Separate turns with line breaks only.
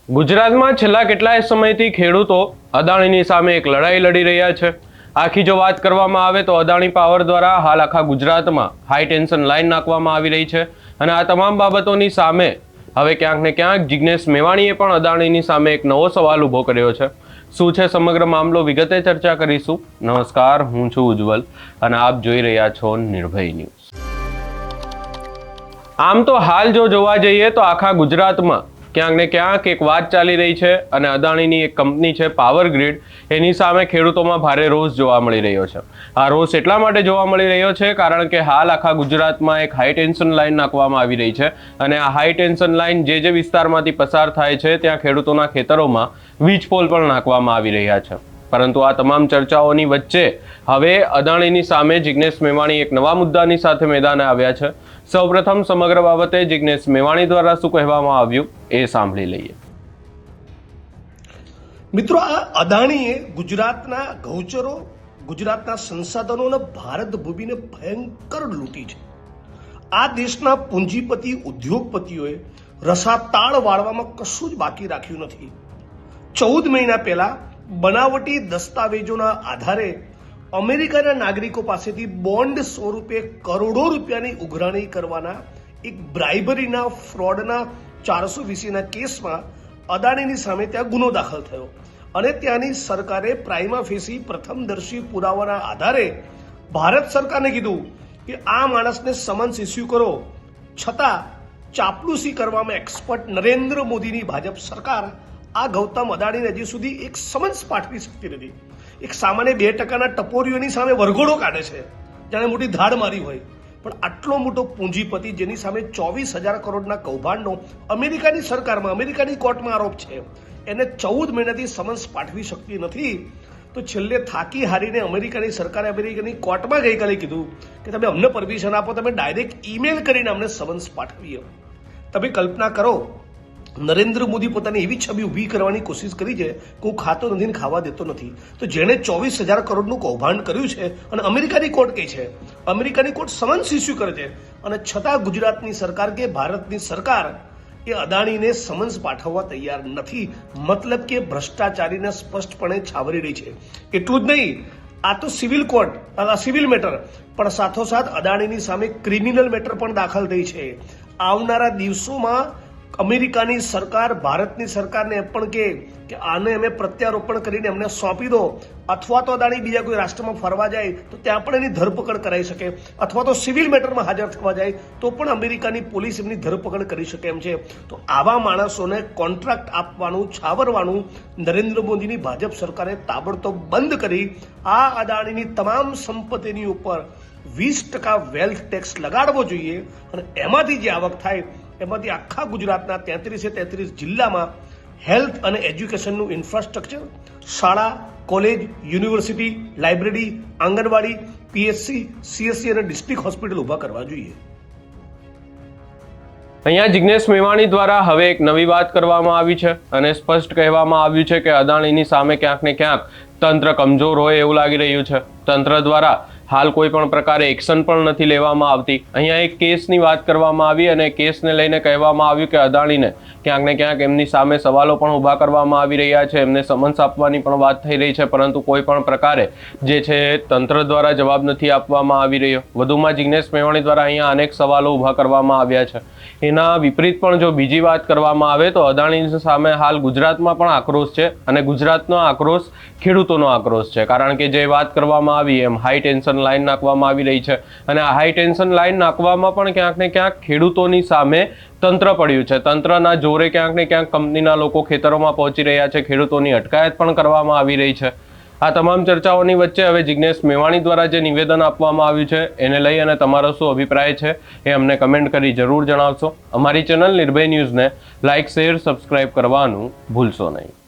ગુજરાતમાં છેલ્લા કેટલાય સમયથી ખેડૂતો અદાણીની સામે એક લડાઈ લડી રહ્યા છે। આખી જો વાત કરવામાં આવે તો અદાણી પાવર દ્વારા હાલ આખા ગુજરાતમાં હાઈ ટેન્શન લાઇન નાખવામાં આવી રહી છે અને આ તમામ બાબતોની સામે હવે ક્યાંક ને ક્યાંક જિગ્નેશ મેવાણીએ પણ અદાણીની સામે એક નવો સવાલ ઊભો કર્યો છે। શું છે સમગ્ર મામલો વિગતે ચર્ચા કરીશું। નમસ્કાર, હું છું ઉજ્જવલ અને આપ જોઈ રહ્યા છો નિર્ભય ન્યૂઝ। આમ તો હાલ જો જોવા જઈએ તો આખા ગુજરાતમાં ક્યાંક ને ક્યાંક એક વાત ચાલી રહી છે અને અદાણીની એક કંપની છે પાવર ગ્રીડ, એની સામે ખેડૂતોમાં ભારે રોષ જોવા મળી રહ્યો છે। આ રોષ એટલા માટે જોવા મળી રહ્યો છે કારણ કે હાલ આખા ગુજરાતમાં એક હાઈ ટેન્શન લાઇન નાખવામાં આવી રહી છે અને આ હાઈ ટેન્શન લાઇન જે વિસ્તારમાંથી પસાર થાય છે ત્યાં ખેડૂતોના ખેતરોમાં વીજ પોલ પણ નાખવામાં આવી રહ્યા છે। પરંતુ આ તમામ ચર્ચાઓની વચ્ચે હવે અદાણીની સામે જિગ્નેશ મેવાણી એક નવા મુદ્દાની સાથે મેદાને આવ્યા છે। સૌપ્રથમ સમગ્ર બાબતે જિગ્નેશ મેવાણી દ્વારા શું કહેવામાં આવ્યું એ સાંભળી લઈએ।
મિત્રો, આ અદાણીએ ગુજરાતના ગૌચરો, ગુજરાતના સંસાધનો અને ભારત ભૂમિને ભયંકર લૂંટી છે। આ દેશના પૂંજીપતિ ઉદ્યોગપતિઓએ રસાતાળ વાળવામાં કશું જ બાકી રાખ્યું નથી। 14 મહિના પહેલા બનાવટી દસ્તાવેજોના આધારે અમેરિકાના નાગરિકો પાસેથી બોન્ડ સ્વરૂપે કરોડો રૂપિયાની ઉઘરાણી કરવાના એક બ્રાઇબરીના ફ્રોડના 420ના કેસમાં અદાણીની સામે ત્યાં ગુનો દાખલ થયો અને ત્યાંની સરકારે પ્રાઇમા ફેસી પ્રથમદર્શી પુરાવાના આધારે ભારત સરકારને કીધું કે આ માણસને સમન્સ ઇસ્યુ કરો, છતાં ચાપલુસી કરવામાં એક્સપર્ટ નરેન્દ્ર મોદીની ભાજપ સરકાર આ ગૌતમ અદાણીને હજી સુધી એક સમન્સ પાઠવી શકતી નથી। એક સામાન્ય 2% ટપોરીઓની સામે વરઘોડો કાઢે છે જાણે મોટી ધાડ મારી હોય, પણ આટલો મોટો પૂંજીપતિ જેની સામે 24,000 કરોડના કૌભાંડનો અમેરિકાની સરકારમાં, અમેરિકાની કોર્ટમાં આરોપ છે, એને 14 મહિનાથી સમન્સ પાઠવી શકતી નથી। તો છેલ્લે થાકી હારીને અમેરિકાની સરકારે અમેરિકાની કોર્ટમાં ગઈકાલે કીધું કે તમે અમને પરમિશન આપો, તમે ડાયરેક્ટ ઈમેલ કરીને અમને સમન્સ પાઠવીએ। તમે કલ્પના કરો, નરેન્દ્ર મોદી પોતાની એવી છબી ઊભી કરવાની કોશિશ કરી છે કે હું ખાતો નથી ને ખાવા દેતો નથી, તો જેણે 24,000 કરોડનું કૌભાંડ કર્યું છે અને અમેરિકાની કોર્ટ કહે છે, અમેરિકાની કોર્ટ સમન્સ ઇસ્યુ કરે છે અને છતાં ગુજરાતની સરકાર કે ભારતની સરકાર એ અદાણીને સમન્સ પાઠવવા તૈયાર નથી। મતલબ કે ભ્રષ્ટાચારીને સ્પષ્ટપણે છાવરી રહી છે। એટલું જ નહીં, આ તો સિવિલ કોર્ટ, સિવિલ મેટર, પણ સાથોસાથ અદાણીની સામે ક્રિમિનલ મેટર પણ દાખલ થઈ છે। આવનારા દિવસોમાં અમેરિકાની સરકાર ભારતની સરકારને પણ કે આને અમે પ્રત્યારોપણ કરીને અમને સોંપી દો, અથવા તો અદાણી બીજા કોઈ રાષ્ટ્રમાં ફરવા જાય તો ત્યાં પણ એની ધરપકડ કરાઈ શકે, અથવા તો સિવિલ મેટરમાં હાજર થવા જાય તો પણ અમેરિકાની પોલીસ એમની ધરપકડ કરી શકે એમ છે। તો આવા માણસોને કોન્ટ્રાક્ટ આપવાનું, છાવરવાનું નરેન્દ્ર મોદીની ભાજપ સરકારે તાબડતોબ બંધ કરી આ અદાણીની તમામ સંપત્તિની ઉપર 20% વેલ્થ ટેક્સ લગાડવો જોઈએ અને એમાંથી જે આવક થાય એમાંથી આખા ગુજરાતના 33 જિલ્લામાં હેલ્થ અને એજ્યુકેશનનું ઇન્ફ્રાસ્ટ્રક્ચર, શાળા, કોલેજ, યુનિવર્સિટી, લાઇબ્રેરી, આંગણવાડી, પીએચસી, સીએસસી અને ડિસ્ટ્રિક્ટ હોસ્પિટલ ઊભા કરવા જોઈએ।
અહીંયા જિગ્નેશ મેવાણી દ્વારા હવે એક નવી વાત કરવામાં આવી છે અને સ્પષ્ટ કહેવામાં આવ્યું છે કે અદાણીની સામે ક્યાંક ને ક્યાંક તંત્ર કમજોર હોય એવું લાગી રહ્યું છે। તંત્ર દ્વારા હાલ કોઈ પણ પ્રકારે એક્શન પણ નથી લેવામાં આવતી। અહીંયા એક કેસની વાત કરવામાં આવી અને કેસને લઈને કહેવામાં આવ્યું કે અદાણીને ક્યાંક ને ક્યાંક એમની સામે સવાલો પણ ઊભા કરવામાં આવી રહ્યા છે, એમને સમન્સ આપવાની પણ વાત થઈ રહી છે, પરંતુ કોઈ પણ પ્રકારે જે છે તંત્ર દ્વારા જવાબ નથી આપવામાં આવી રહ્યો। વધુમાં જિગ્નેશ મેવાણી દ્વારા અહીંયા અનેક સવાલો ઊભા કરવામાં આવ્યા છે। એના વિપરીત પણ જો બીજી વાત કરવામાં આવે તો અદાણીની સામે હાલ ગુજરાતમાં પણ આક્રોશ છે અને ગુજરાતનો આક્રોશ ખેડૂતોનો આક્રોશ છે, કારણ કે જે વાત કરવામાં આવી એમ હાઈ ટેન્શન લાઇન નાખવામાં આવી રહી છે અને આ હાઈ ટેન્શન લાઇન નાખવામાં પણ ક્યાંક ને ક્યાંક ખેડૂતોની સામે તંત્ર પડ્યું છે। તંત્રના જોરે ક્યાંક ને ક્યાંક કંપનીના લોકો ખેતરોમાં પહોંચી રહ્યા છે, ખેડૂતોની અટકાયત પણ કરવામાં આવી રહી છે। આ તમામ ચર્ચાઓની વચ્ચે હવે જિગ્નેશ મેવાણી દ્વારા જે નિવેદન આપવામાં આવ્યું છે એને લઈ અને તમારો શું અભિપ્રાય છે એ અમને કમેન્ટ કરી જરૂર જણાવશો। અમારી ચેનલ નિર્ભય ન્યૂઝને લાઇક, શેર, સબસ્ક્રાઇબ કરવાનું ભૂલશો નહીં।